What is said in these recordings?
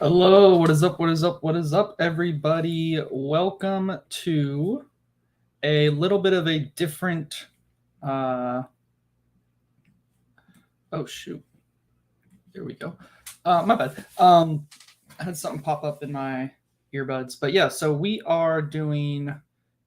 Hello, what is up? What is up? What is up, everybody? Welcome to a little bit of a different. Uh, oh shoot! There we go. My bad. I had something pop up in my earbuds, but yeah. So we are doing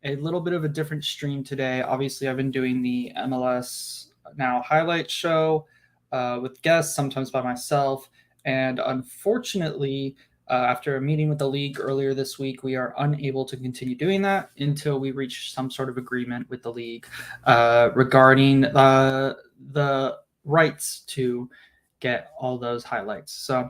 a little bit of a different stream today. Obviously, I've been doing the MLS Now highlight show with guests, sometimes by myself, and unfortunately, after a meeting with the league earlier this week, we are unable to continue doing that until we reach some sort of agreement with the league regarding the rights to get all those highlights. So,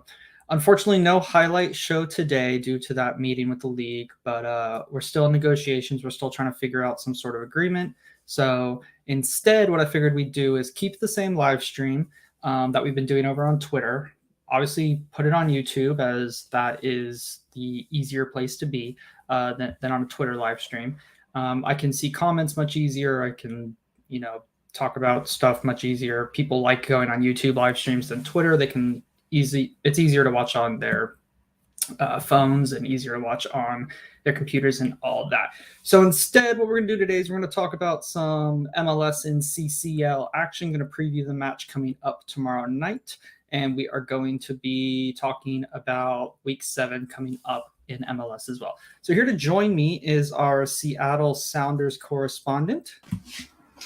unfortunately, no highlight show today due to that meeting with the league, but we're still in negotiations. We're still trying to figure out some sort of agreement. So, instead, what I figured we'd do is keep the same live stream that we've been doing over on Twitter. Obviously, put it on YouTube as that is the easier place to be than on a Twitter live stream. I can see comments much easier. I can, talk about stuff much easier. People like going on YouTube live streams than Twitter. It's easier to watch on their phones and easier to watch on their computers and all of that. So instead, what we're going to do today is we're going to talk about some MLS and CCL action. Going to preview the match coming up tomorrow night. And we are going to be talking about week 7 coming up in MLS as well. So here to join me is our Seattle Sounders correspondent,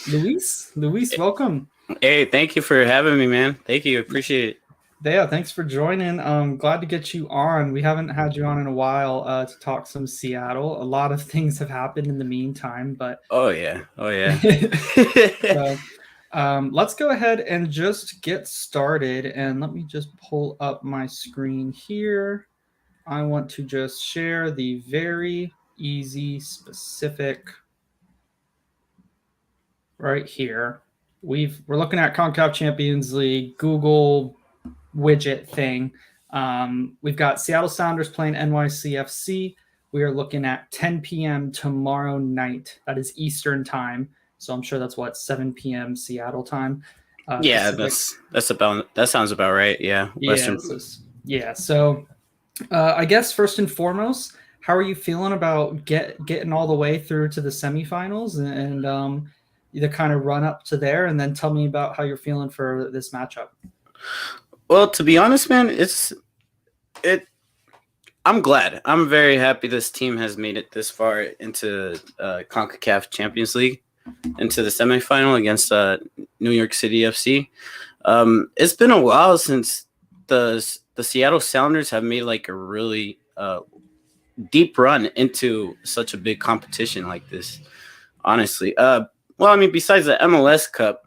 Luis. Luis, welcome. Hey, thank you for having me, man. Thank you. Appreciate it. Yeah, thanks for joining. Glad to get you on. We haven't had you on in a while to talk some Seattle. A lot of things have happened in the meantime, but Oh yeah. so, let's go ahead and just get started. And let me just pull up my screen here. I want to just share the very easy, specific right here. We're looking at CONCACAF Champions League Google widget thing. We've got Seattle Sounders playing NYCFC. We are looking at 10 p.m. tomorrow night. That is Eastern time. So I'm sure that's 7 p.m. Seattle time. Yeah, Pacific. that sounds about right. Yeah. Western. Yeah. So I guess first and foremost, how are you feeling about getting all the way through to the semifinals and the kind of run up to there, and then tell me about how you're feeling for this matchup. Well, to be honest, man, I'm glad. I'm very happy this team has made it this far into CONCACAF Champions League, into the semifinal against New York City FC. It's been a while since the Seattle Sounders have made like a really deep run into such a big competition like this. Honestly, well, I mean, besides the MLS Cup,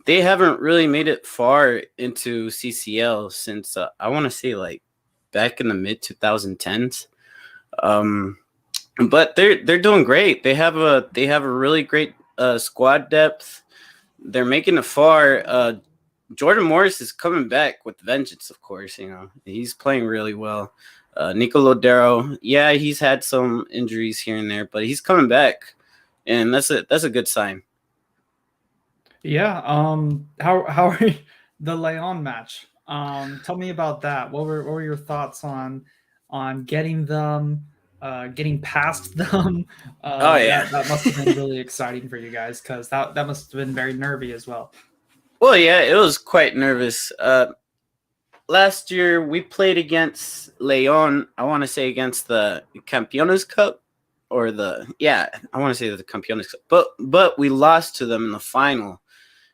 they haven't really made it far into CCL since I want to say like back in the mid 2010s. But they're doing great. They have a really great squad depth. They're making it far. Jordan Morris is coming back with vengeance, of course. He's playing really well. Nico Lodero, yeah, he's had some injuries here and there, but he's coming back, and that's a good sign. Yeah. How are the Leon match? Tell me about that. What were your thoughts on getting them, getting past them? Oh yeah, that must have been really exciting for you guys because that must have been very nervy as well. Well, yeah, it was quite nervous. Last year we played against Leon. I want to say against the Campeones Cup, I want to say the Campeones Cup, but we lost to them in the final.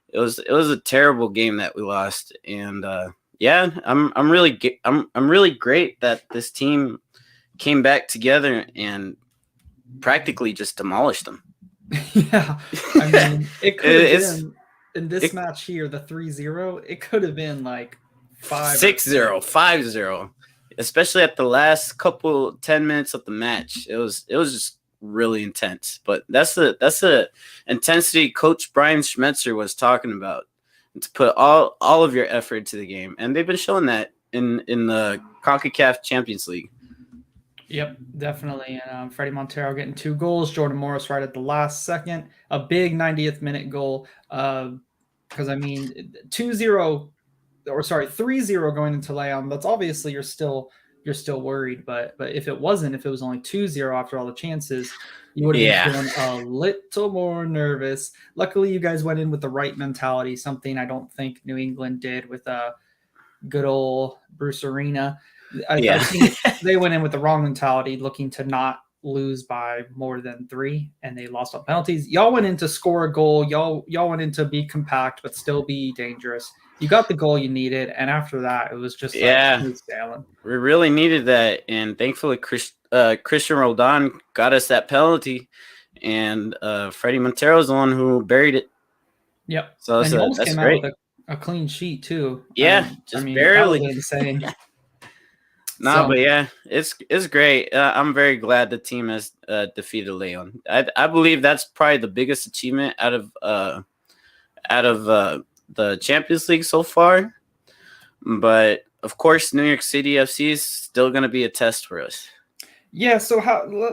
It was a terrible game that we lost, and I'm really great that this team came back together and practically just demolished them. Yeah, I mean, it could have been in this match here, the 3-0. It could have been like 6-0, 5-0, especially at the last couple 10 minutes of the match. It was just really intense, but that's the intensity Coach Brian Schmetzer was talking about, to put all of your effort into the game, and they've been showing that in the CONCACAF Champions League. Yep, definitely. And Freddie Montero getting 2 goals, Jordan Morris right at the last second, a big 90th minute goal. Because I mean, 3-0 going into Leon. That's obviously you're still you're still worried. But if it wasn't, if it was only 2-0 after all the chances, you would have Yeah. been feeling a little more nervous. Luckily, you guys went in with the right mentality, something I don't think New England did with good old Bruce Arena. I Yeah. think they went in with the wrong mentality, looking to not lose by more than 3, and they lost on penalties. Y'all went in to score a goal. Y'all went in to be compact but still be dangerous. You got the goal you needed, and after that, it was just like Yeah. smooth sailing. We really needed that, and thankfully Christian Roldan got us that penalty, and Freddie Montero's the one who buried it. Yep. So And you almost that's came great. out with a clean sheet too. Yeah, I just mean, that was barely. insane. No, So but yeah, it's great. I'm very glad the team has defeated Leon. I believe that's probably the biggest achievement out of the Champions League so far. But of course, New York City FC is still going to be a test for us. yeah, so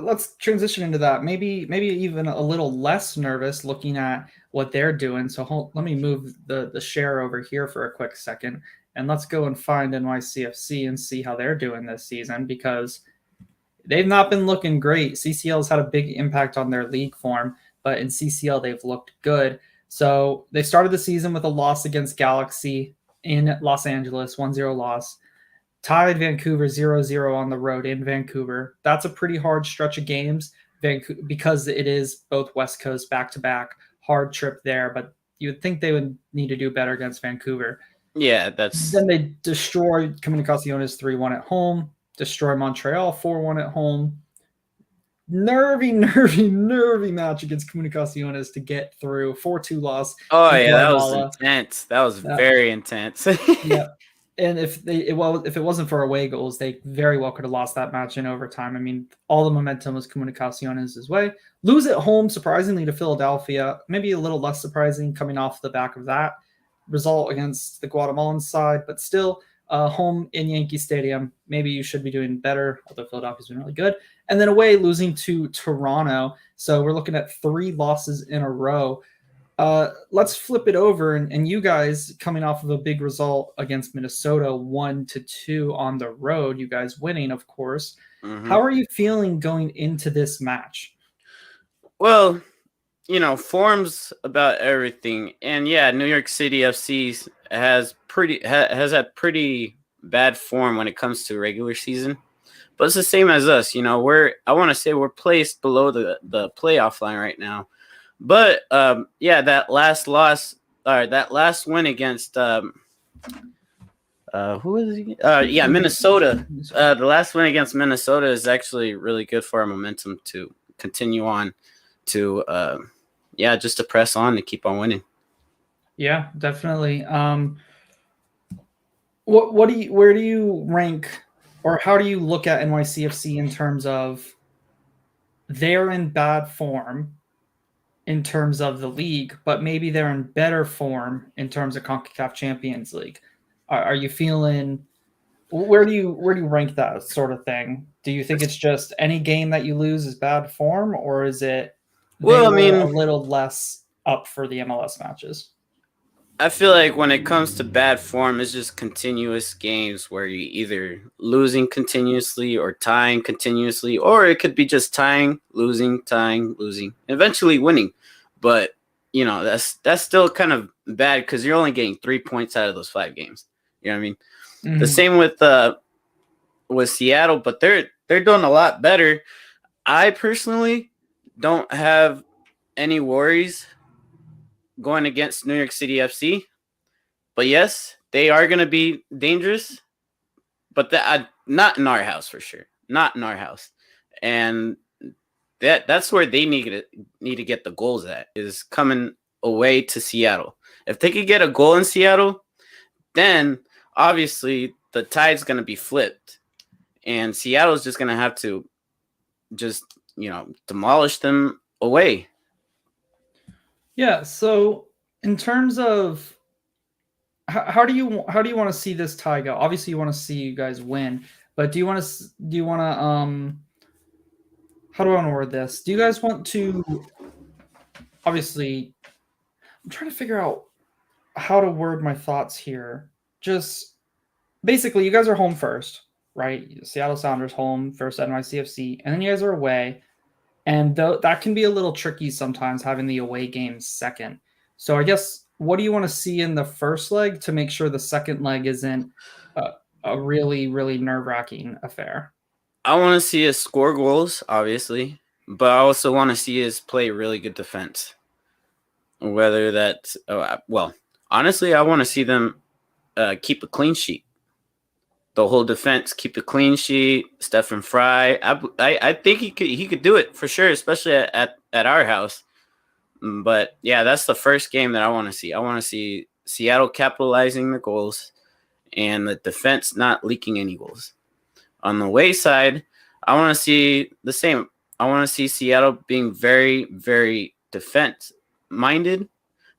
let's transition into that. Maybe even a little less nervous looking at what they're doing. So let me move the share over here for a quick second, and let's go and find NYCFC and see how they're doing this season, because they've not been looking great. CCL's had a big impact on their league form, but in CCL they've looked good. So they started the season with a loss against Galaxy in Los Angeles, 1-0 loss. Tied Vancouver 0-0 on the road in Vancouver. That's a pretty hard stretch of games because it is both West Coast back-to-back. Hard trip there, but you would think they would need to do better against Vancouver. Yeah, that's. Then they destroyed Comunicaciones 3-1 at home, destroy Montreal 4-1 at home. Nervy match against Comunicaciones to get through. 4-2 loss. Oh yeah, that was intense. That was very intense. Yeah. And if it wasn't for away goals, they very well could have lost that match in overtime. I mean, all the momentum was Comunicaciones' way. Lose at home, surprisingly, to Philadelphia. Maybe a little less surprising coming off the back of that result against the Guatemalan side, but still, home in Yankee Stadium. Maybe you should be doing better, although Philadelphia's been really good. And then away, losing to Toronto. So we're looking at 3 losses in a row. Let's flip it over, and you guys coming off of a big result against Minnesota, 1-2 on the road. You guys winning, of course. Mm-hmm. How are you feeling going into this match? Well, form's about everything, and yeah, New York City FC has had pretty bad form when it comes to regular season, but it's the same as us. I want to say we're placed below the playoff line right now. But that last win against who was he? Minnesota. The last win against Minnesota is actually really good for our momentum to continue on to just to press on to keep on winning. Yeah, definitely. Where do you rank, or how do you look at NYCFC in terms of they're in bad form in terms of the league, but maybe they're in better form in terms of CONCACAF Champions League? Are you feeling, where do you rank that sort of thing? Do you think it's just any game that you lose is bad form, or is it a little less up for the MLS matches? I feel like when it comes to bad form, it's just continuous games where you either losing continuously or tying continuously, or it could be just tying, losing, eventually winning. But that's still kind of bad because you're only getting 3 points out of those 5 games. You know what I mean? Mm-hmm. The same with Seattle, but they're doing a lot better. I personally don't have any worries going against New York City FC, but yes, they are going to be dangerous, but not in our house for sure. Not in our house, and that's where they need to get the goals at, is coming away to Seattle. If they could get a goal in Seattle, then obviously the tide's going to be flipped, and Seattle's just going to have to just demolish them away. Yeah. So in terms of how do you want to see this tie go? Obviously, you want to see you guys win, but do you want to how do I want to word this? Do you guys want to, obviously, I'm trying to figure out how to word my thoughts here. Just basically, you guys are home first. right? Seattle Sounders home versus NYCFC, and then you guys are away. And that can be a little tricky sometimes having the away games second. So I guess what do you want to see in the first leg to make sure the second leg isn't a really, really nerve-wracking affair? I want to see us score goals, obviously, but I also want to see us play really good defense. Whether that's well, honestly, I want to see them keep a clean sheet. The whole defense keep a clean sheet. Stephen Fry, I think he could do it for sure, especially at our house. But yeah, that's the first game that I want to see. I want to see Seattle capitalizing the goals and the defense not leaking any goals. On the away side, I want to see the same. I want to see Seattle being very, very defense minded,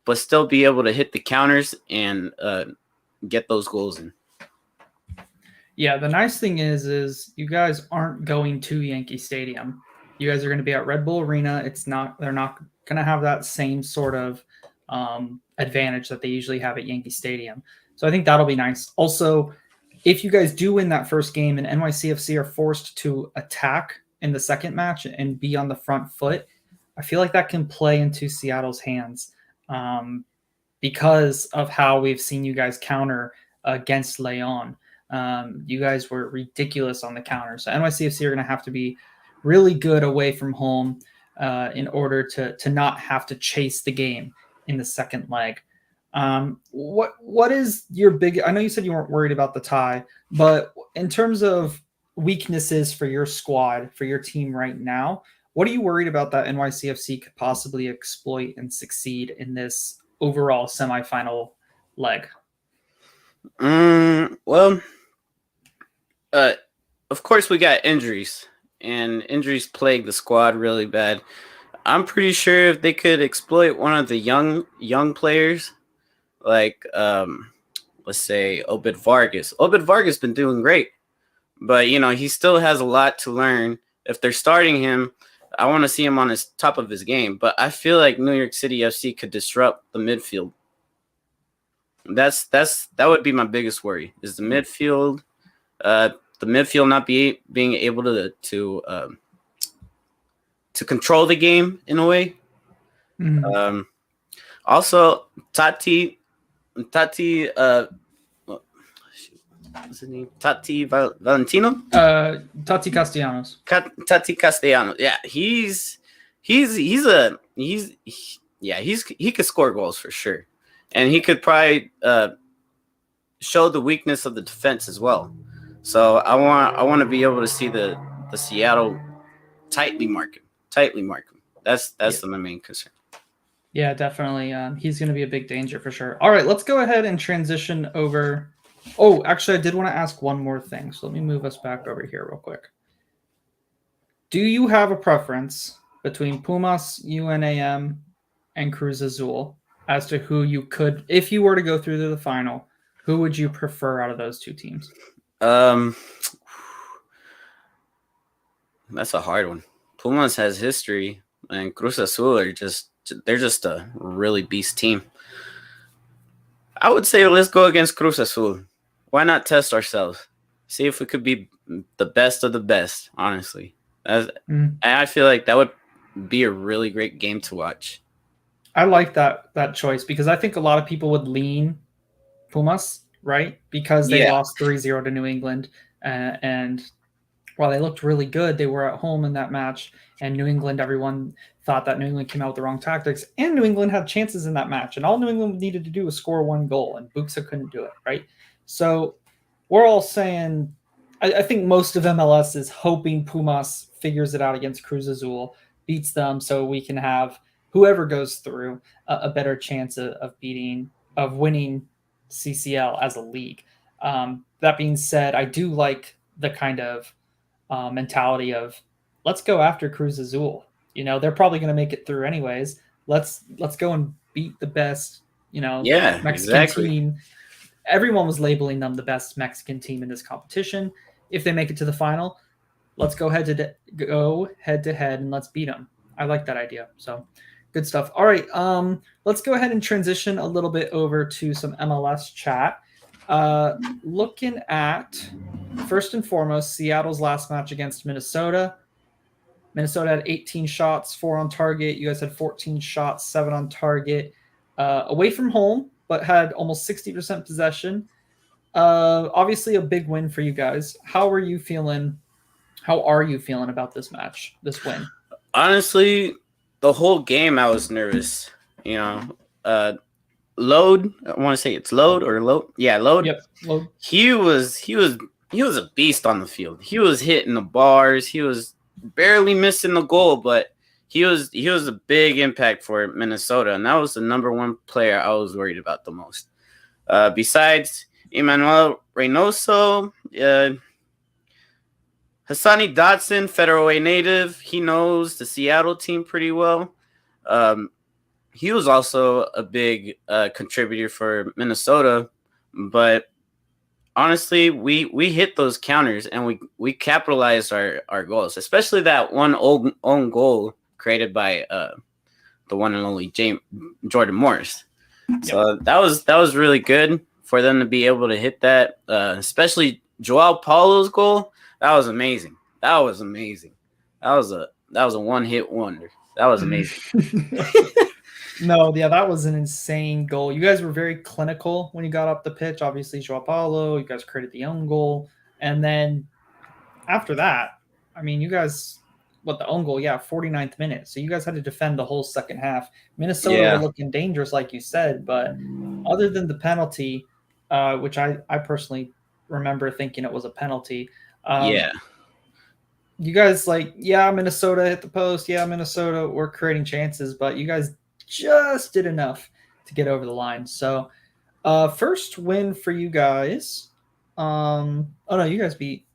but still be able to hit the counters and get those goals in. Yeah, the nice thing is you guys aren't going to Yankee Stadium. You guys are going to be at Red Bull Arena. They're not going to have that same sort of advantage that they usually have at Yankee Stadium. So I think that'll be nice. Also, if you guys do win that first game and NYCFC are forced to attack in the second match and be on the front foot, I feel like that can play into Seattle's hands because of how we've seen you guys counter against Leon. You guys were ridiculous on the counter. So NYCFC are going to have to be really good away from home in order to not have to chase the game in the second leg. What is your big? I know you said you weren't worried about the tie, but in terms of weaknesses for your squad, for your team right now, what are you worried about that NYCFC could possibly exploit and succeed in this overall semifinal leg? Well, of course we got injuries, and injuries plague the squad really bad. I'm pretty sure if they could exploit one of the young players, like let's say Obed Vargas. Obed Vargas been doing great, but he still has a lot to learn. If they're starting him, I want to see him on his top of his game. But I feel like New York City FC could disrupt the midfield. That would be my biggest worry is the midfield. The midfield not being able to control the game in a way. Mm-hmm. Also, Tati, what's his name? Tati Valentino? Tati Castellanos. Tati Castellanos. Yeah, he could score goals for sure, and he could probably show the weakness of the defense as well. So I want to be able to see the Seattle tightly mark him. That's my main concern. Yeah, definitely. He's going to be a big danger for sure. All right, let's go ahead and transition over. Oh, actually, I did want to ask one more thing. So let me move us back over here real quick. Do you have a preference between Pumas, UNAM, and Cruz Azul as to who you could, if you were to go through to the final, who would you prefer out of those two teams? That's a hard one. Pumas has history, and Cruz Azul they're just a really beast team. I would say let's go against Cruz Azul. Why not test ourselves? See if we could be the best of the best, honestly. And I feel like that would be a really great game to watch. I like that choice because I think a lot of people would lean Pumas, right? Because they lost 3-0 to New England. And while they looked really good, they were at home in that match. And New England, everyone thought that New England came out with the wrong tactics. And New England had chances in that match. And all New England needed to do was score one goal. And Buxa couldn't do it, right? So we're all saying, I think most of MLS is hoping Pumas figures it out against Cruz Azul, beats them so we can have whoever goes through a better chance of winning CCL as a league. That being said, I do like the kind of mentality of let's go after Cruz Azul. They're probably going to make it through anyways. Let's go and beat the best, Mexican team. Everyone was labeling them the best Mexican team in this competition. If they make it to the final, let's go head to head and let's beat them. I like that idea. So good stuff. All right. Let's go ahead and transition a little bit over to some MLS chat. Looking at first and foremost, Seattle's last match against Minnesota. Minnesota had 18 shots, 4 on target. You guys had 14 shots, 7 on target. Away from home, but had almost 60% possession. Obviously, a big win for you guys. How are you feeling? How are you feeling about this match, this win? Honestly, the whole game I was nervous. You know, Load. I want to say it's Load or Load. Yeah, Load. Yep. Load. He was a beast on the field. He was hitting the bars. He was barely missing the goal, but he was a big impact for Minnesota, and that was the number one player I was worried about the most. Besides Emmanuel Reynoso, Hassani Dotson, Federal A native, he knows the Seattle team pretty well. He was also a big contributor for Minnesota, but honestly, we hit those counters and we capitalized our goals, especially that one own goal created by the one and only Jordan Morris. Yep. So that was really good for them to be able to hit that, especially Joao Paulo's goal. That was amazing. That was a one-hit wonder. That was amazing. No, yeah, that was an insane goal. You guys were very clinical when you got up the pitch. Obviously, Joao Paulo, you guys created the own goal. And then after that, I mean, you guys, the own goal, 49th minute. So you guys had to defend the whole second half. Minnesota were looking dangerous, like you said. But other than the penalty, which I personally remember thinking it was a penalty. You guys Minnesota hit the post. Yeah, Minnesota were creating chances, but you guys just did enough to get over the line. So first win for you guys. You guys beat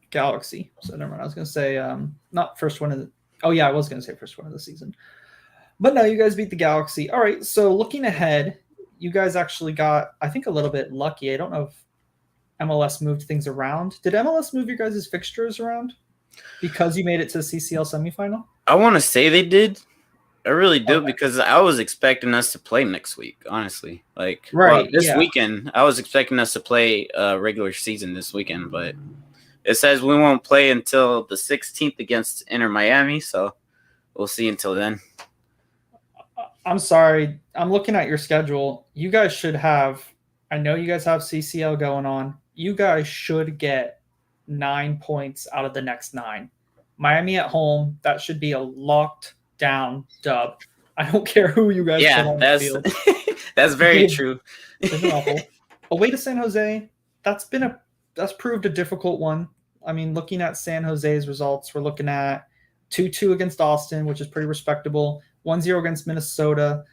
Galaxy. So never mind. I was gonna say not first one of the I was gonna say first one of the season. But no, you guys beat the Galaxy. All right, so looking ahead, you guys actually got, I think, a little bit lucky. I don't know if MLS moved things around. Did MLS move your guys' fixtures around because you made it to the CCL semifinal? I want to say they did. I really do, because I was expecting us to play next week, honestly. This weekend, I was expecting us to play regular season this weekend, but it says we won't play until the 16th against Inter Miami, so we'll see until then. I'm sorry. I'm looking at your schedule. You guys should have, I know you guys have CCL going on. You guys should get 9 points out of the next 9. Miami at home, that should be a locked down dub. I don't care who you guys put on the field. That's very true. Away to San Jose, that's proved a difficult one. I mean, looking at San Jose's results, we're looking at 2-2 against Austin, which is pretty respectable. 1-0 against Minnesota,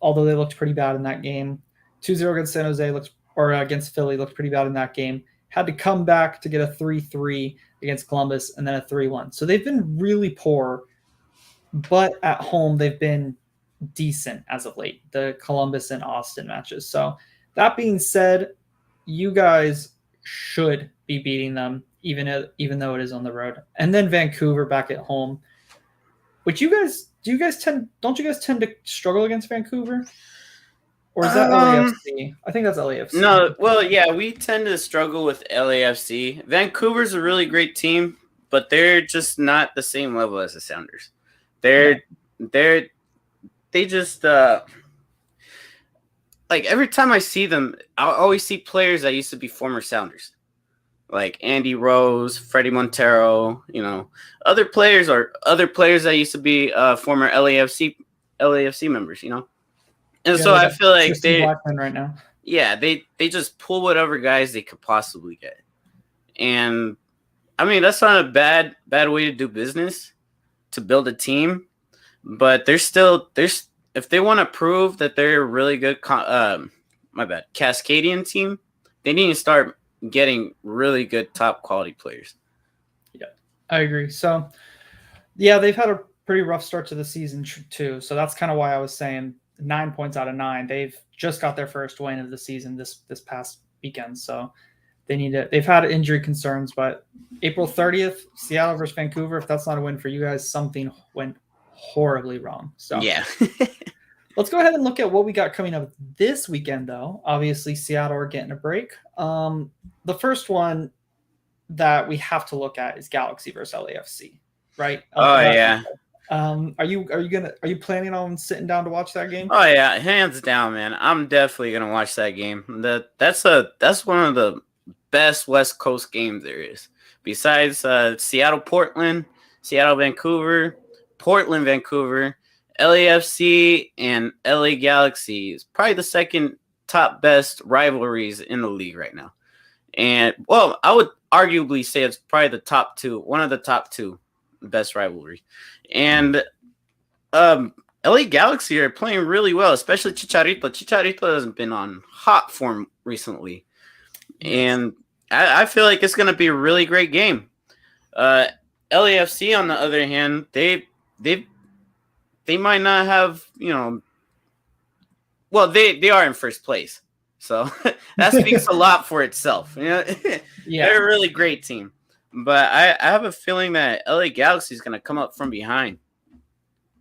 although they looked pretty bad in that game. 2-0 against San Jose against Philly looked pretty bad in that game. Had to come back to get a 3-3 against Columbus and then a 3-1. So they've been really poor, but at home they've been decent as of late, the Columbus and Austin matches. So that being said, you guys should be beating them, even though it is on the road. And then Vancouver back at home, which don't you guys tend to struggle against Vancouver? Or is that LAFC? I think that's LAFC. No, well, yeah, we tend to struggle with LAFC. Vancouver's a really great team, but they're just not the same level as the Sounders. They just every time I see them, I always see players that used to be former Sounders, like Andy Rose, Freddie Montero, other players that used to be former LAFC members, And so I feel like they right now. Yeah, they just pull whatever guys they could possibly get. And I mean, that's not a bad way to do business, to build a team, but there's if they want to prove that they're a really good Cascadian team, they need to start getting really good top quality players. Yeah, I agree. So yeah, they've had a pretty rough start to the season too. So that's kind of why I was saying 9 points out of 9. They've just got their first win of the season this past weekend. So they've had injury concerns, but April 30th, Seattle versus Vancouver, if that's not a win for you guys, something went horribly wrong. So yeah. Let's go ahead and look at what we got coming up this weekend, though. Obviously, Seattle are getting a break. The first one that we have to look at is Galaxy versus LAFC, right? Oh yeah. Are you planning on sitting down to watch that game? Oh yeah, hands down, man. I'm definitely gonna watch that game. That's one of the best West Coast games there is. Besides Seattle, Portland, Seattle, Vancouver, Portland, Vancouver, LAFC, and LA Galaxy is probably the second top best rivalries in the league right now. And well, I would arguably say it's probably the top two, one of the top two best rivalries. And LA Galaxy are playing really well, especially Chicharito. Chicharito has been on hot form recently. And I feel like it's going to be a really great game. LAFC, on the other hand, they might not have, well, they are in first place. So that speaks a lot for itself. Yeah. They're a really great team. But I have a feeling that LA Galaxy is going to come up from behind.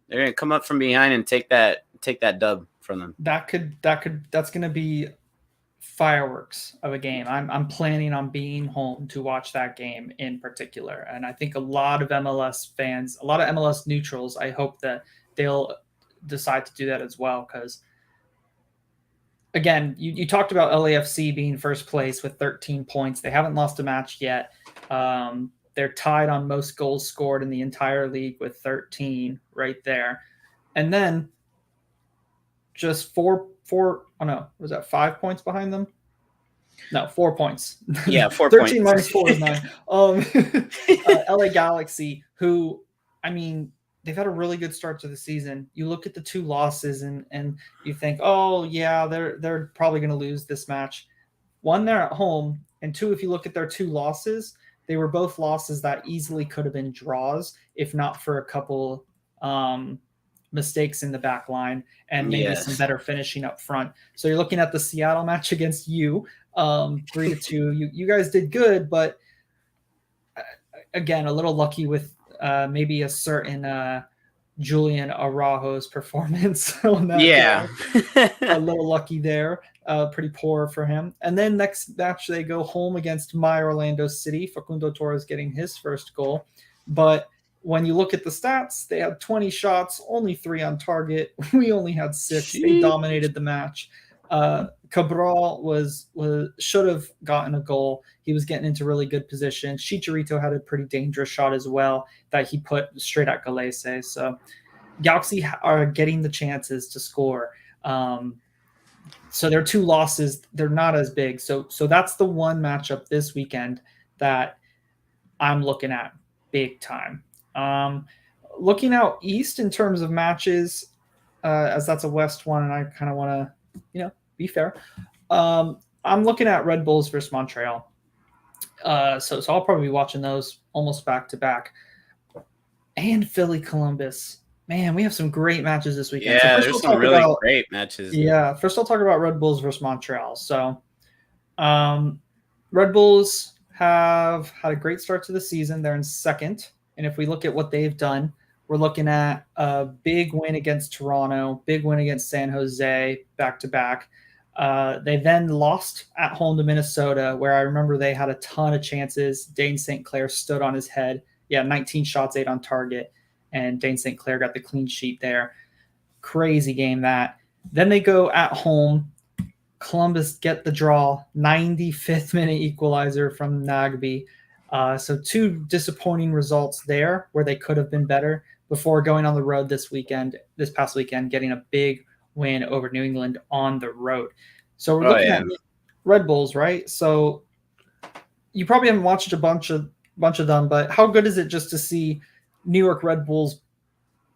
They're going to come up from behind and take that dub from them. That's going to be fireworks of a game. I'm planning on being home to watch that game in particular. And I think a lot of MLS fans, a lot of MLS neutrals, I hope that they'll decide to do that as well. Because again, you talked about LAFC being first place with 13 points. They haven't lost a match yet. They're tied on most goals scored in the entire league with 13 right there. And then just was that 5 points behind them? No, 4 points. Yeah, 4 13 points. -4 is 9. LA Galaxy, who, I mean, they've had a really good start to the season. You look at the two losses and you think, oh yeah, they're probably going to lose this match. One, they're at home, and two, if you look at their two losses, they were both losses that easily could have been draws if not for a couple mistakes in the back line and maybe some better finishing up front. So you're looking at the Seattle match against you, 3-2. You guys did good, but again, a little lucky with maybe a certain Julian Araujo's performance on that. Yeah. A little lucky there. Pretty poor for him. And then next match, they go home against my Orlando City. Facundo Torres getting his first goal. But when you look at the stats, they had 20 shots, only 3 on target. We only had 6. They dominated the match. Cabral should have gotten a goal. He was getting into really good position. Chicharito had a pretty dangerous shot as well that he put straight at Galese. So Galaxy are getting the chances to score. So their two losses, they're not as big. So that's the one matchup this weekend that I'm looking at big time. Looking out east in terms of matches, as that's a West one, and I kind of want to, be fair. I'm looking at Red Bulls versus Montreal. So I'll probably be watching those almost back to back. And Philly Columbus. Man, we have some great matches this weekend. Yeah, there's some really great matches. Yeah, first I'll talk about Red Bulls versus Montreal. So Red Bulls have had a great start to the season. They're in second. And if we look at what they've done, we're looking at a big win against Toronto, big win against San Jose, back-to-back. They then lost at home to Minnesota, where I remember they had a ton of chances. Dane St. Clair stood on his head. Yeah, 19 shots, 8 on target. And Dane St. Clair got the clean sheet there. Crazy game that. Then they go at home. Columbus get the draw. 95th minute equalizer from Nagby. So 2 disappointing results there where they could have been better before going on the road this past weekend, getting a big win over New England on the road. So we're looking at Red Bulls, right? So you probably haven't watched a bunch of them, but how good is it just to see New York Red Bulls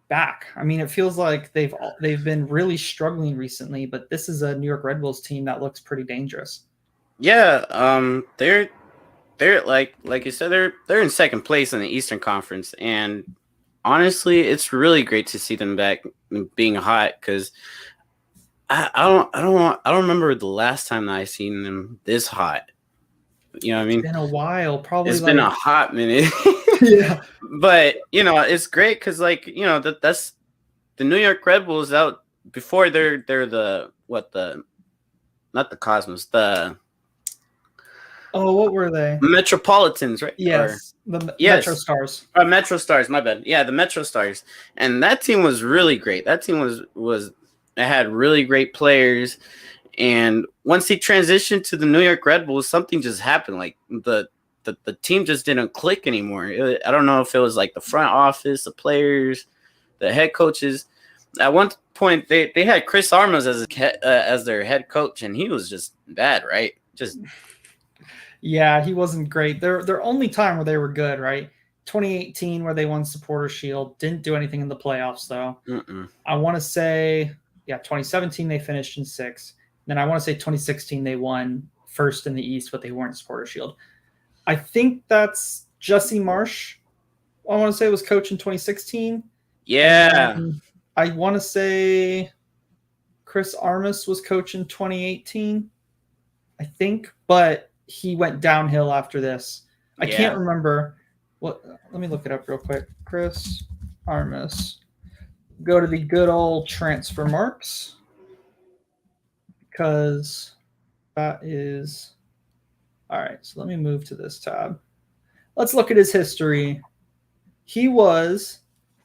back? I mean, it feels like they've been really struggling recently, but this is a New York Red Bulls team that looks pretty dangerous. Yeah, they're like you said, they're in second place in the Eastern Conference, and honestly, it's really great to see them back being hot because I don't remember the last time that I seen them this hot. You know what I mean? It's been a while, probably. It's been a hot minute. Yeah, but it's great because that's the New York Red Bulls out. before they're the what the not the Cosmos, the Oh, what were they? Metropolitans, right? Or Yes, the Metro yes, Stars. Metro Stars. My bad. Yeah, the Metro Stars, and that team was really great. That team was it had really great players, and once he transitioned to the New York Red Bulls, something just happened. Like the team just didn't click anymore. I don't know if it was like the front office, the players, the head coaches. At one point, they had Chris Armas as their head coach, and he was just bad, right? Just Yeah, he wasn't great. Their only time where they were good, right? 2018, where they won Supporter Shield, didn't do anything in the playoffs though. mm-mm. I want to say, yeah, 2017 they finished in sixth. Then I want to say 2016 they won first in the East, but they weren't Supporter Shield. I think that's Jesse Marsh. I want to say was coach in 2016. Yeah, And I want to say Chris Armas was coach in 2018, I think, but he went downhill after this. I can't yeah. remember what. Let me look it up real quick. Chris Armas. Go to the good old transfer marks because that is all right. So let me move to this tab. Let's look at his history. He was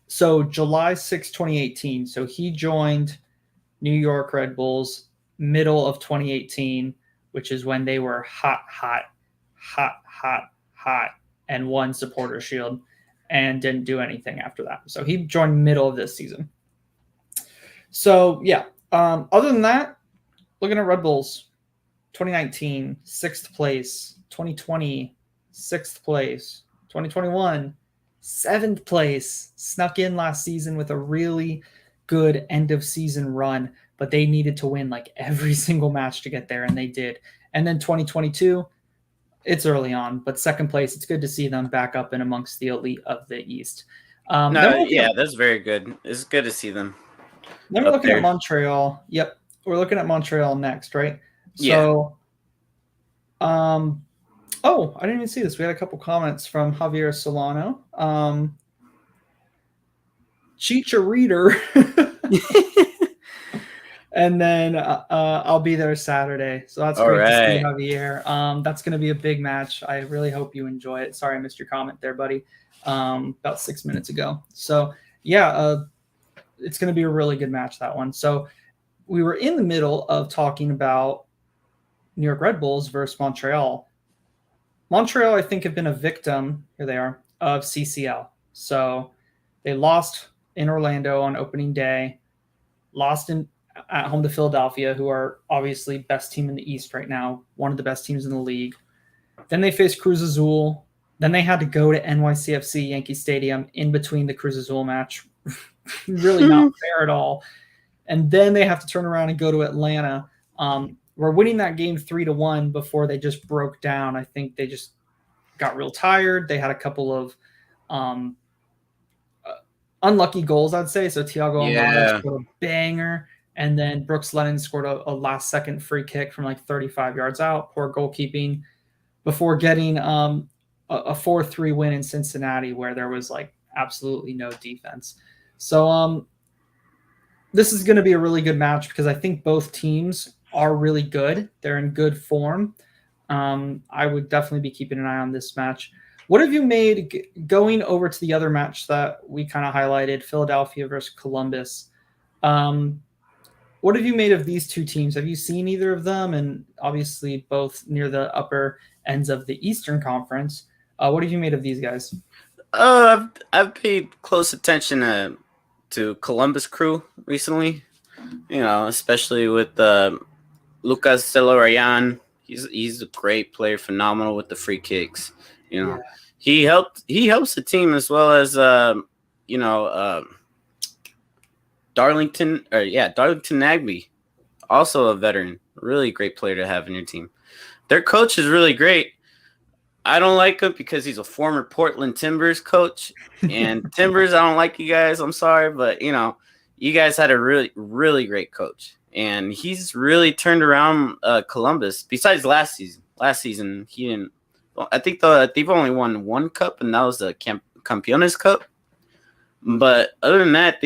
July 6, 2018. So he joined New York Red Bulls middle of 2018, which is when they were hot, and won Supporter Shield and didn't do anything after that. So he joined middle of this season. So yeah, other than that, looking at Red Bulls, 2019, sixth place, 2020, sixth place, 2021, seventh place, snuck in last season with a really good end of season run, but they needed to win like every single match to get there, and they did. And then 2022, it's early on, but second place, it's good to see them back up and amongst the elite of the East. No, yeah, that's very good. It's good to see them Then we're up looking at there. Montreal. Yep, we're looking at Montreal next, right? Yeah. So, oh, I didn't even see this. We had a couple comments from Javier Solano. Cheat reader. And then I'll be there Saturday. So that's All great to see, right. Javier. That's going to be a big match. I really hope you enjoy it. Sorry I missed your comment there, buddy, about 6 minutes ago. So, yeah, it's going to be a really good match, that one. So we were in the middle of talking about New York Red Bulls versus Montreal. Montreal, I think, have been a victim, here they are, of CCL. So they lost in Orlando on opening day, lost at home to Philadelphia, who are obviously best team in the East right now, one of the best teams in the league. Then they faced Cruz Azul. Then they had to go to NYCFC Yankee Stadium in between the Cruz Azul match. Really not fair at all. And then they have to turn around and go to Atlanta. We're winning that game 3-1 before they just broke down. I think they just got real tired. They had a couple of unlucky goals, I'd say. So Thiago Almada scored a banger, and then Brooks Lennon scored a last-second free kick from like 35 yards out. Poor goalkeeping before getting a 4-3 win in Cincinnati, where there was like absolutely no defense. So this is going to be a really good match because I think both teams are really good. They're in good form. I would definitely be keeping an eye on this match. What have you made going over to the other match that we kind of highlighted, Philadelphia versus Columbus? What have you made of these two teams? Have you seen either of them? And obviously both near the upper ends of the Eastern Conference. What have you made of these guys? I've paid close attention to Columbus Crew recently. You know, especially with Lucas Celorayan. He's a great player, phenomenal with the free kicks. You know, he helps the team as well as Darlington Nagby, also a veteran, really great player to have in your team. Their coach is really great. I don't like him because he's a former Portland Timbers coach, and Timbers, I don't like you guys. I'm sorry, but you guys had a really, really great coach, and he's really turned around Columbus. Besides last season he didn't. I think they've only won one cup, and that was the Campeones Cup. But other than that,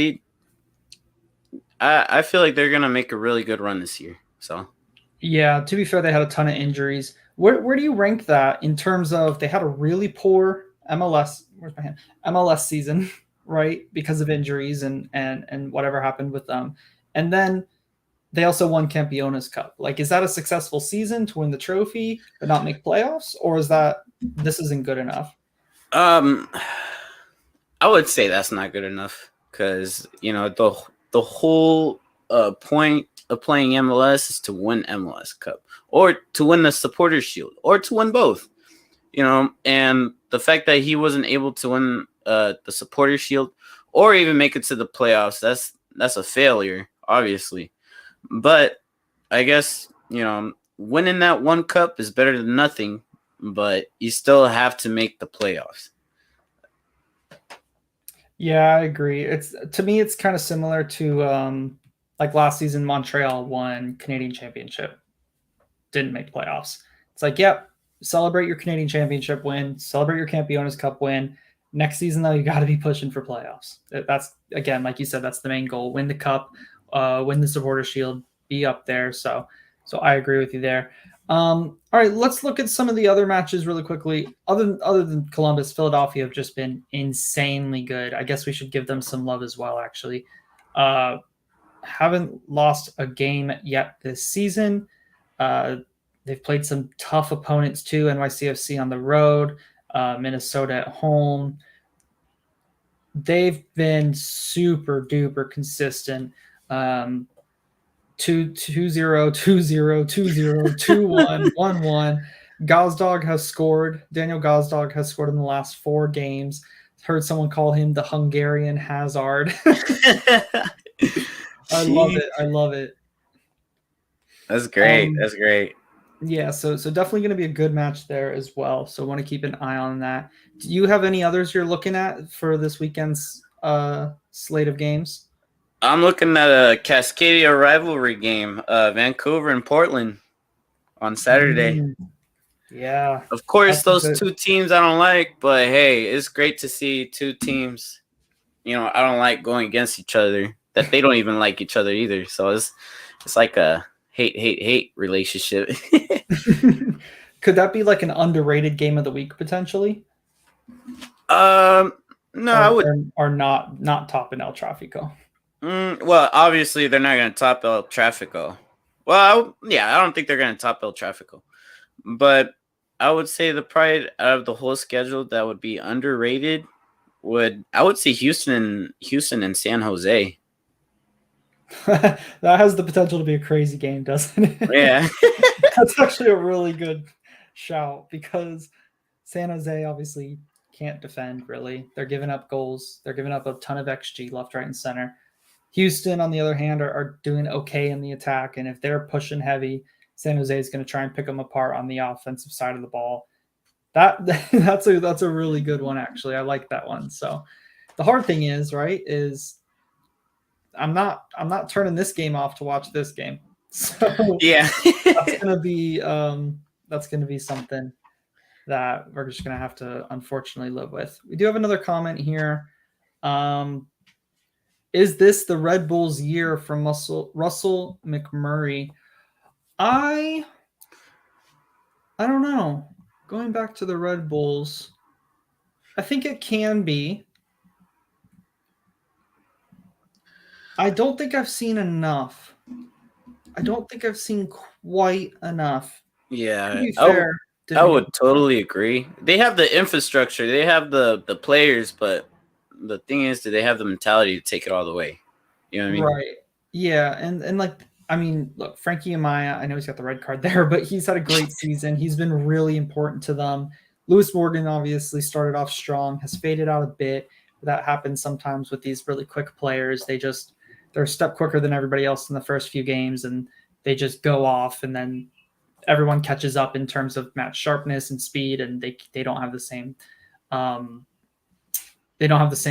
I feel like they're gonna make a really good run this year. So Yeah, to be fair, they had a ton of injuries. Where do you rank that in terms of they had a really poor MLS, where's my hand? MLS season, right? Because of injuries and whatever happened with them. And then they also won Campiones Cup. Like, is that a successful season to win the trophy but not make playoffs? Or is that this isn't good enough? um, I would say that's not good enough because the whole point of playing MLS is to win MLS Cup or to win the Supporters Shield or to win both. And the fact that he wasn't able to win the Supporters Shield or even make it to the playoffs, that's a failure, obviously. But I guess winning that one cup is better than nothing. But you still have to make the playoffs. Yeah, I agree. It's to me, it's kind of similar to like last season, Montreal won Canadian Championship, didn't make playoffs. It's like, yep, celebrate your Canadian Championship win, celebrate your Campiones Cup win. Next season, though, you got to be pushing for playoffs. That's again, like you said, that's the main goal: win the cup, win the Supporter Shield, be up there. So I agree with you there. All right, let's look at some of the other matches really quickly. Other than Columbus, Philadelphia have just been insanely good. I guess we should give them some love as well. Actually, haven't lost a game yet this season. Uh, they've played some tough opponents too. NYCFC on the road, Minnesota at home. They've been super duper consistent. 2-0, 2-0, 2-0, 2-1, 1-1. Gazdag has scored. Daniel Gazdag has scored in the last 4 games. Heard someone call him the Hungarian Hazard. I love it. I love it. That's great. That's great. Yeah, so definitely going to be a good match there as well. So want to keep an eye on that. Do you have any others you're looking at for this weekend's slate of games? I'm looking at a Cascadia rivalry game, Vancouver and Portland on Saturday. Yeah. Of course, those two teams I don't like, but hey, it's great to see two teams. I don't like going against each other. That they don't even like each other either. So it's like a hate relationship. Could that be like an underrated game of the week potentially? No, I would. Or not top in El Tráfico. Well, obviously they're not going to top El Tráfico. Well, yeah, I don't think they're going to top El Tráfico. But I would say the pride out of the whole schedule that would be underrated I would say Houston and San Jose. That has the potential to be a crazy game, doesn't it? Yeah. That's actually a really good shout because San Jose obviously can't defend really. They're giving up goals. They're giving up a ton of XG left, right, and center. Houston, on the other hand, are doing okay in the attack. And if they're pushing heavy, San Jose is going to try and pick them apart on the offensive side of the ball. That's a really good one, actually. I like that one. So the hard thing is, right, is I'm not turning this game off to watch this game. So yeah, that's gonna be something that we're just gonna have to unfortunately live with. We do have another comment here. Is this the Red Bulls year from Russell McMurray? I don't know. Going back to the Red Bulls, I think it can be. I don't think I've seen enough. I don't think I've seen quite enough. Yeah, to be fair, I would totally agree. They have the infrastructure, they have the players, but the thing is, do they have the mentality to take it all the way? You know what I mean? Right. Yeah, and like I mean, look, Frankie Amaya, I know he's got the red card there, but he's had a great season. He's been really important to them. Lewis Morgan obviously started off strong, has faded out a bit. That happens sometimes with these really quick players. They're a step quicker than everybody else in the first few games, and they just go off, and then everyone catches up in terms of match sharpness and speed, and they don't have the same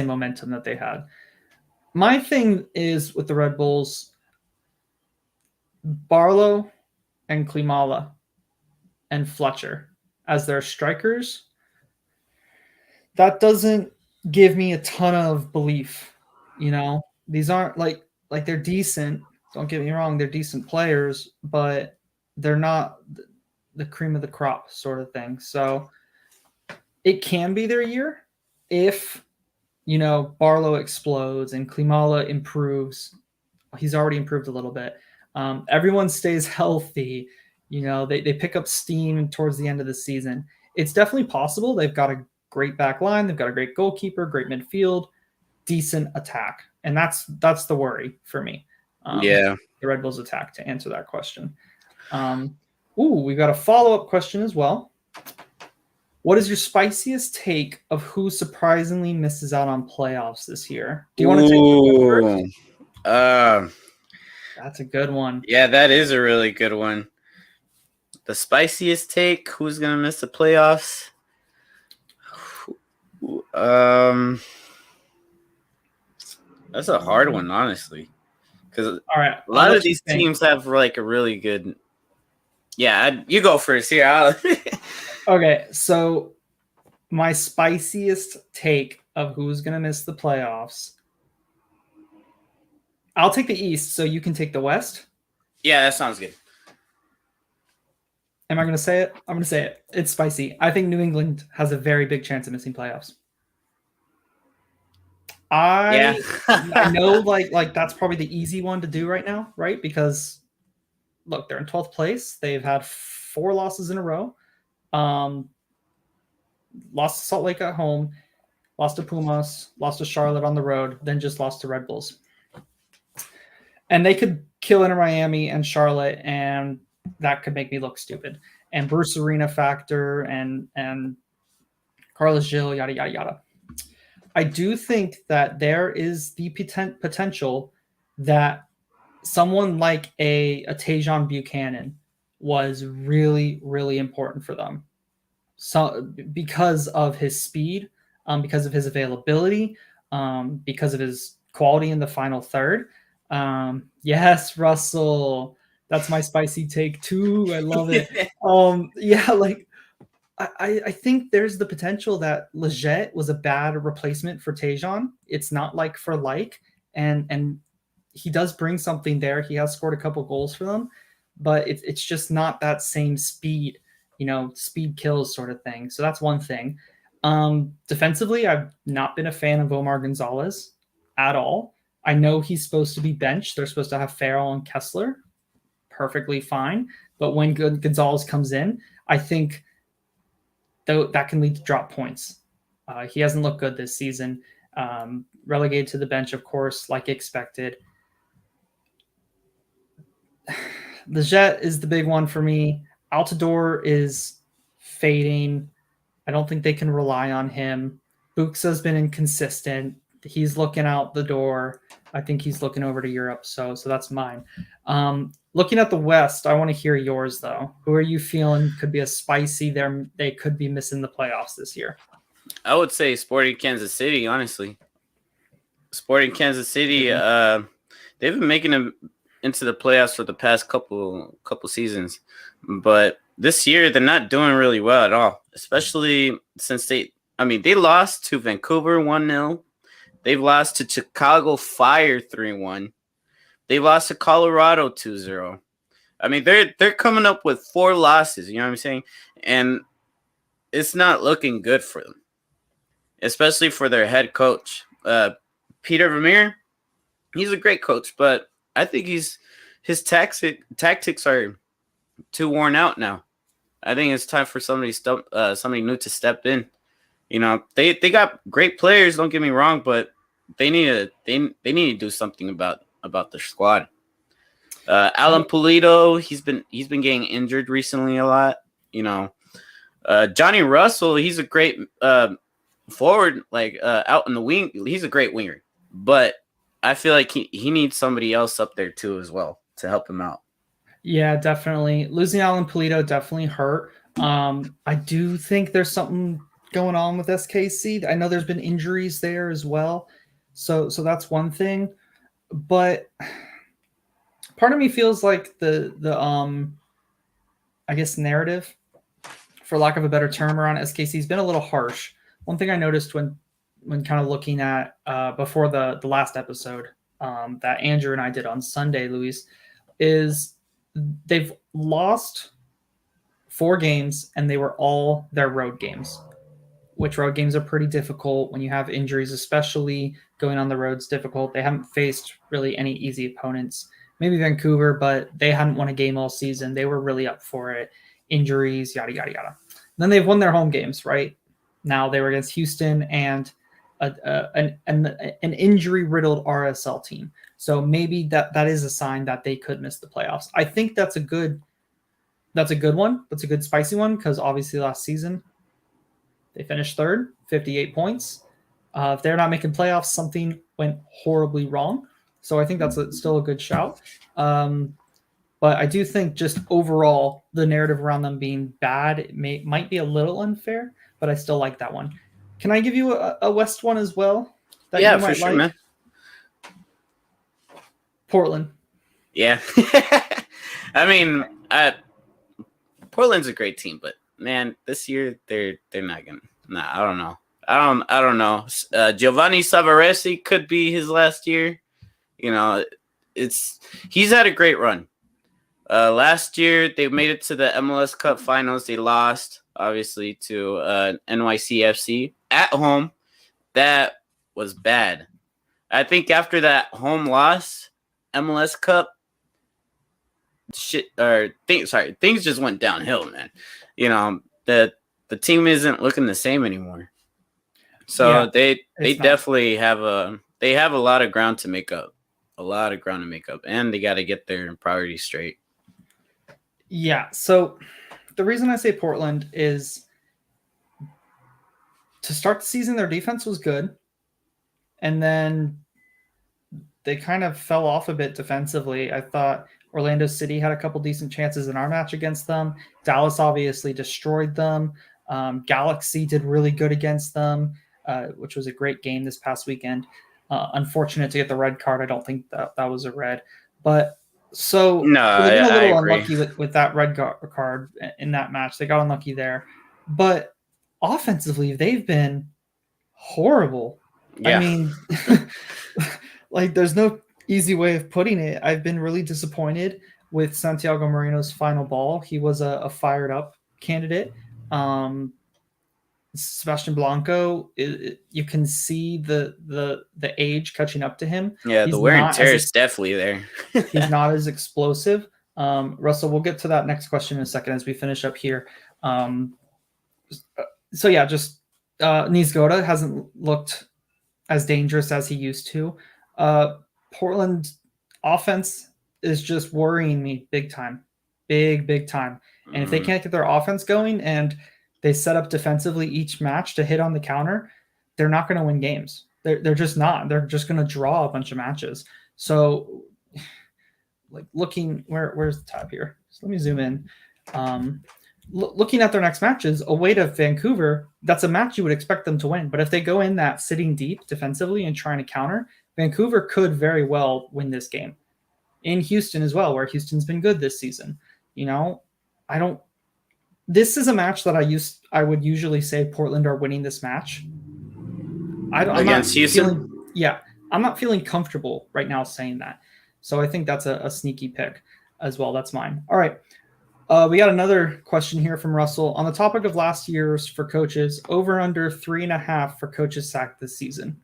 momentum that they had. My thing is with the Red Bulls, Barlow and Klimala and Fletcher as their strikers. That doesn't give me a ton of belief. These aren't like like they're decent. Don't get me wrong, they're decent players, but they're not the cream of the crop sort of thing. So it can be their year if Barlow explodes and Klimala improves. He's already improved a little bit. Everyone stays healthy. They pick up steam towards the end of the season. It's definitely possible. They've got a great back line. They've got a great goalkeeper, great midfield, decent attack. And that's the worry for me. Yeah. The Red Bulls attack, to answer that question. We've got a follow-up question as well. What is your spiciest take of who surprisingly misses out on playoffs this year? Do you want to take the first? That's a good one. Yeah, that is a really good one. The spiciest take, who's going to miss the playoffs? That's a hard one, honestly. Because a lot of these teams have like a really good... Yeah, you go first here. Okay, so my spiciest take of who's going to miss the playoffs. I'll take the East, so you can take the West. Yeah, that sounds good. Am I going to say it? I'm going to say it. It's spicy. I think New England has a very big chance of missing playoffs. I know like that's probably the easy one to do right now, right? Because look, they're in 12th place. They've had 4 losses in a row. Lost to Salt Lake at home, lost to Pumas, lost to Charlotte on the road, then just lost to Red Bulls. And they could kill Inter Miami and Charlotte, and that could make me look stupid. And Bruce Arena factor and Carlos Gil, yada, yada, yada. I do think that there is the potential that someone like a Tajon Buchanan was really, really important for them. So because of his speed, because of his availability, because of his quality in the final third. Yes, Russell, that's my spicy take too. I love it. I think there's the potential that Leggett was a bad replacement for Tajon. It's not like for like, and he does bring something there. He has scored a couple goals for them, but it's just not that same speed. Speed kills sort of thing. So that's one thing. Defensively, I've not been a fan of Omar Gonzalez at all. I know he's supposed to be benched. They're supposed to have Farrell and Kessler. Perfectly fine. But when Gonzalez comes in, I think that can lead to drop points. He hasn't looked good this season. Relegated to the bench, of course, like expected. Leggett is the big one for me. Altidore is fading. I don't think they can rely on him. Buxa's been inconsistent. He's looking out the door. I think he's looking over to Europe. So that's mine. Looking at the West, I want to hear yours, though. Who are you feeling could be a spicy there? They could be missing the playoffs this year. I would say Sporting Kansas City, honestly. Sporting Kansas City, they've been making them into the playoffs for the past couple seasons. But this year, they're not doing really well at all, especially since they lost to Vancouver 1-0. They've lost to Chicago Fire 3-1. They lost to Colorado 2-0. I mean, they're coming up with 4 losses, you know what I'm saying? And it's not looking good for them, especially for their head coach. Peter Vermeer, he's a great coach, but I think his tactics are too worn out now. I think it's time for somebody new to step in. They got great players, don't get me wrong, but they need to do something about their squad. Alan Pulido, he's been getting injured recently a lot. Johnny Russell, he's a great forward, out in the wing. He's a great winger, but I feel like he needs somebody else up there too as well to help him out. Yeah, definitely. Losing Alan Pulido definitely hurt. I do think there's something going on with SKC. I know there's been injuries there as well. So that's one thing. But part of me feels like the I guess narrative, for lack of a better term, around SKC has been a little harsh. One thing I noticed when kind of looking at before the last episode that Andrew and I did on Sunday, Luis, is they've lost 4 games and they were all their road games, which road games are pretty difficult when you have injuries, especially going on the road's difficult. They haven't faced really any easy opponents. Maybe Vancouver, but they hadn't won a game all season. They were really up for it. Injuries, yada, yada, yada. Then they've won their home games, right? Now they were against Houston and an injury-riddled RSL team. So maybe that is a sign that they could miss the playoffs. I think that's a good one. That's a good spicy one because obviously last season they finished third, 58 points. If they're not making playoffs, something went horribly wrong. So I think that's still a good shout. But I do think just overall, the narrative around them being bad might be a little unfair, but I still like that one. Can I give you a West one as well? That yeah, for sure, man. Portland. Yeah. I mean, Portland's a great team, but man, this year they're not gonna. Nah, I don't know. I don't know. Giovanni Savarese could be his last year. You know, he's had a great run. Last year they made it to the MLS Cup Finals. They lost, obviously, to NYCFC at home. That was bad. I think after that home loss, MLS Cup, things just went downhill, man. You know, the team isn't looking the same anymore. So yeah, they definitely have a lot of ground to make up. And they got to get their priorities straight. Yeah, so the reason I say Portland is to start the season, their defense was good. And then they kind of fell off a bit defensively. I thought Orlando City had a couple decent chances in our match against them. Dallas obviously destroyed them. Galaxy did really good against them, which was a great game this past weekend. Unfortunate to get the red card. I don't think that was a red. But so they've been a little unlucky with that red card in that match. They got unlucky there. But offensively, they've been horrible. Yeah. I mean, like there's no easy way of putting it. I've been really disappointed with Santiago Moreno's final ball. He was a fired up candidate. Sebastian Blanco, you can see the age catching up to him. Yeah, the wear and tear is definitely there. He's not as explosive. Russell, we'll get to that next question in a second as we finish up here. So yeah, just Niezgoda hasn't looked as dangerous as he used to. Portland offense is just worrying me big time. Big time. And if they can't get their offense going and they set up defensively each match to hit on the counter, they're not going to win games. They're just not. They're just going to draw a bunch of matches. So, like looking where's the tab here? So let me zoom in. Looking at their next matches, away to Vancouver, that's a match you would expect them to win. But if they go in that sitting deep defensively and trying to counter, Vancouver could very well win this game. In Houston as well, where Houston's been good this season. You know, this is a match that I would usually say Portland are winning this match. Against Houston? I'm not feeling comfortable right now saying that. So I think that's a sneaky pick as well. That's mine. All right. We got another question here from Russell. On the topic of last year's for coaches, over under 3.5 for coaches sacked this season.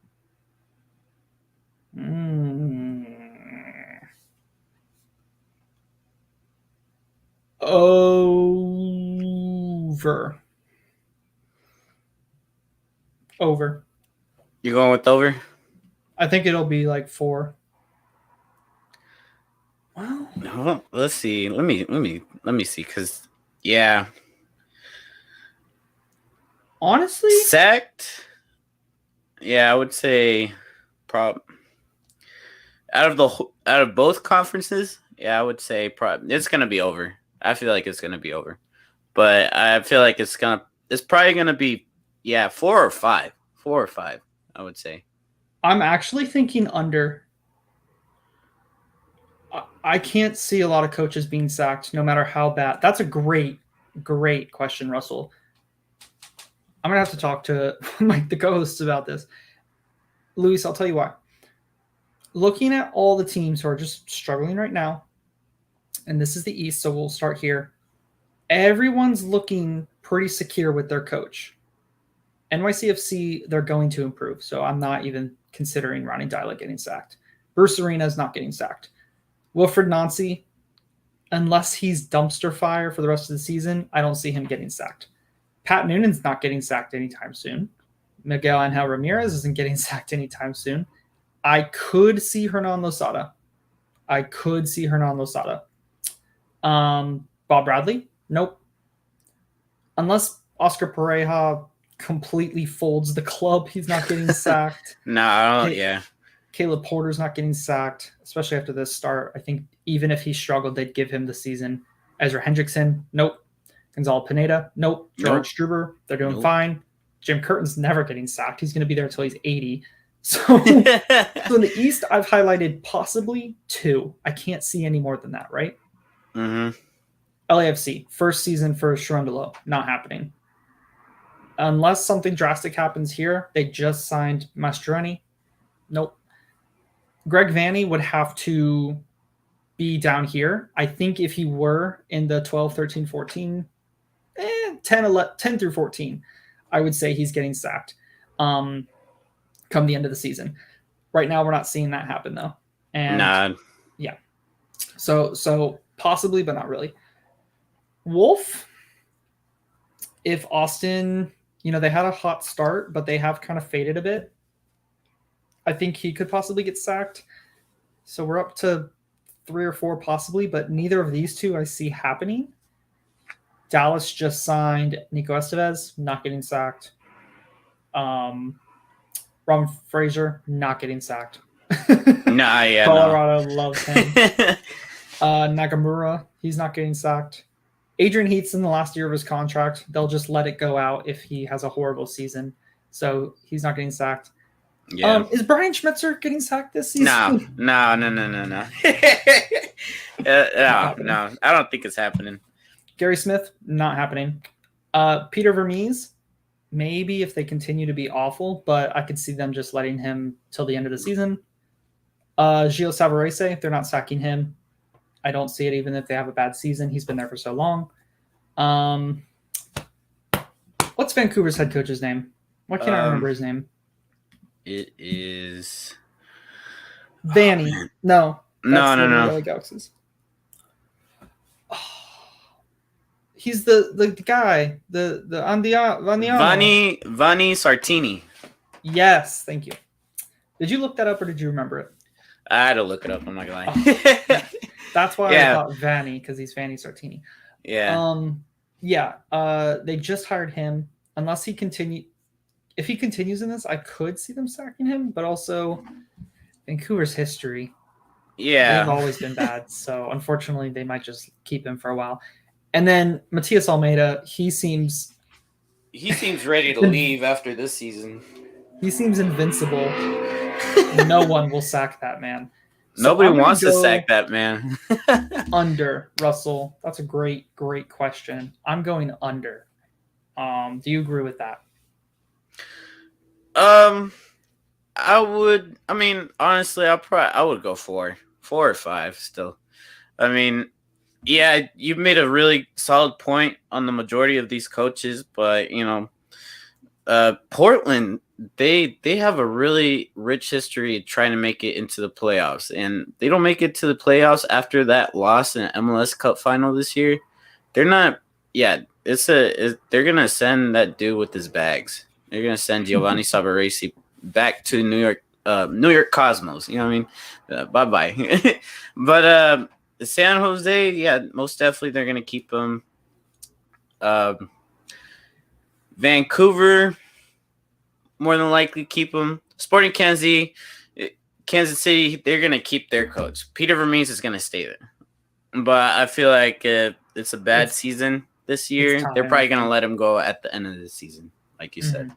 Over. You going with over? I think it'll be like 4. Well, let's see. Let me see. Cause yeah, honestly, sacked. Yeah, I would say out of both conferences. Yeah, I would say it's gonna be over. I feel like it's gonna be over, but I feel like it's probably gonna be 4 or 5. 4 or 5, I would say. I'm actually thinking under. I can't see a lot of coaches being sacked, no matter how bad. That's a great question, Russell. I'm gonna have to talk to the co-hosts about this. Luis, I'll tell you why. looking at all the teams who are just struggling right now, and this is the East, so we'll start here. Everyone's looking pretty secure with their coach. NYCFC, they're going to improve, so I'm not even considering Ronnie Dyla getting sacked. Bruce Arena is not getting sacked. Wilfred Nancy, unless he's dumpster fire for the rest of the season, I don't see him getting sacked. Pat Noonan's not getting sacked anytime soon. Miguel Angel Ramirez isn't getting sacked anytime soon. I could see Hernan Losada. Bob Bradley? Nope. Unless Oscar Pareja completely folds the club, he's not getting sacked. No, I don't. Yeah. Caleb Porter's not getting sacked, especially after this start. I think even if he struggled, they'd give him the season. Ezra Hendrickson? Nope. Gonzalo Pineda? Nope. George Struber? They're doing fine. Jim Curtin's never getting sacked. He's going to be there until he's 80. So in the East, I've highlighted possibly 2. I can't see any more than that, right? Mm-hmm. LAFC, first season for Sherundalo, not happening. Unless something drastic happens here, they just signed Mastroeni. Nope. Greg Vanny would have to be down here. I think if he were in the 12, 13, 14, 10 through 14, I would say he's getting sacked come the end of the season. Right now, we're not seeing that happen, though. And yeah. So possibly, but not really. Wolf, if Austin, they had a hot start, but they have kind of faded a bit. I think he could possibly get sacked. So we're up to 3 or 4 possibly, but neither of these 2 I see happening. Dallas just signed Nico Estevez, not getting sacked. Ron Fraser, not getting sacked. Colorado loves him. Nagamura, he's not getting sacked. Adrian Heath's in the last year of his contract. They'll just let it go out if he has a horrible season. So he's not getting sacked. Yeah. Is Brian Schmetzer getting sacked this season? No. No, I don't think it's happening. Gary Smith, not happening. Peter Vermees, maybe if they continue to be awful, but I could see them just letting him till the end of the season. Gio Savarese, they're not sacking him. I don't see it even if they have a bad season. He's been there for so long. What's Vancouver's head coach's name? Why can't I remember his name? It is Vanny. No. No. Galaxies. He's the guy. The Vanni Sartini. Yes, thank you. Did you look that up or did you remember it? I had to look it up. I'm not gonna lie. That's why I thought Vanny, because he's Vanni Sartini. Yeah. They just hired him. Unless he if he continues in this, I could see them sacking him, but also Vancouver's history. Yeah. They've always been bad. So unfortunately, they might just keep him for a while. And then Matias Almeida, he seems ready to leave after this season. He seems invincible. No one will sack that man. So nobody wants to sack that man. Under, Russell. That's a great question. I'm going under. Do you agree with that? Honestly, I would go 4 or 5 still. I mean, yeah, you made a really solid point on the majority of these coaches, but Portland, they have a really rich history trying to make it into the playoffs, and they don't make it to the playoffs after that loss in the MLS Cup final this year. They're not. Yeah, they're gonna send that dude with his bags. They're gonna send Giovanni Savarese back to New York Cosmos. You know what I mean? Bye. But San Jose, yeah, most definitely they're gonna keep him. Vancouver, more than likely keep him. Sporting Kansas City, they're gonna keep their coach. Peter Vermees is gonna stay there, but I feel like it's a bad season this year. They're probably gonna let him go at the end of the season, like you said.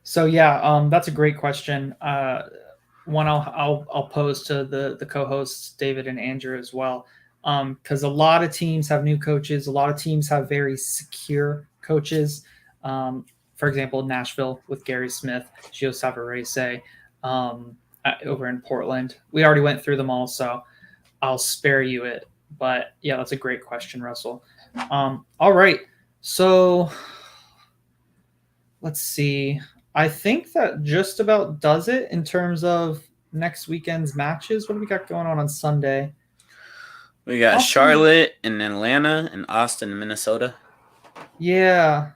So yeah, that's a great question. One I'll pose to the co-hosts David and Andrew as well, because a lot of teams have new coaches. A lot of teams have very secure coaches. For example, Nashville with Gary Smith, Gio Savarese. over in Portland. We already went through them all, so I'll spare you it. But yeah, that's a great question, Russell. All right. So let's see. I think that just about does it in terms of next weekend's matches. What do we got going on Sunday? We got Charlotte and Atlanta and Austin and Minnesota. Yeah.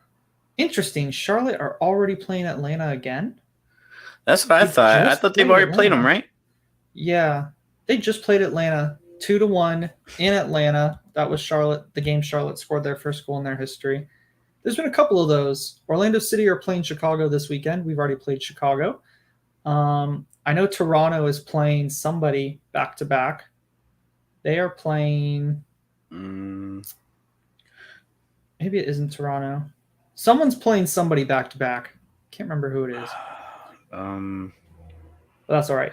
Interesting. Charlotte are already playing Atlanta again? That's what I thought. I thought they've already played them, right? Yeah. They just played Atlanta 2-1 in Atlanta. That was Charlotte, the game Charlotte scored their first goal in their history. There's been a couple of those. Orlando City are playing Chicago this weekend. We've already played Chicago. I know Toronto is playing somebody back-to-back. They are playing... Maybe it isn't Toronto. Someone's playing somebody back-to-back. Can't remember who it is. But that's all right.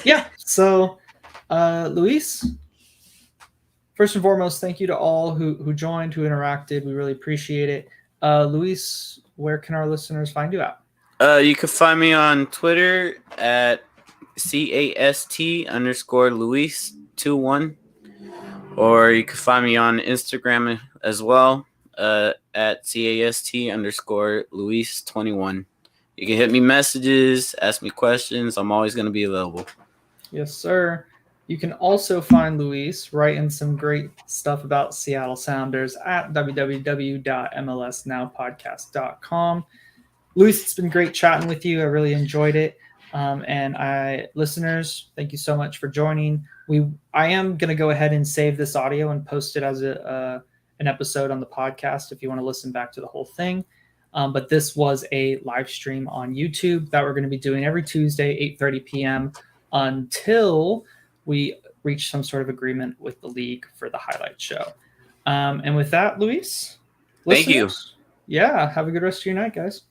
Yeah, so Luis, first and foremost, thank you to all who joined, who interacted. We really appreciate it. Luis, where can our listeners find you at? You can find me on Twitter at CAST_Luis21, or you can find me on Instagram as well at CAST_Luis21. You can hit me messages, ask me questions. I'm always going to be available. Yes, sir. You can also find Luis writing some great stuff about Seattle Sounders at www.mlsnowpodcast.com. Luis, it's been great chatting with you. I really enjoyed it. And listeners, thank you so much for joining. I am going to go ahead and save this audio and post it as an episode on the podcast if you want to listen back to the whole thing. But this was a live stream on YouTube that we're going to be doing every Tuesday, 8:30 p.m. until we reach some sort of agreement with the league for the highlight show. And with that, Luis, thank you. Yeah, have a good rest of your night, guys.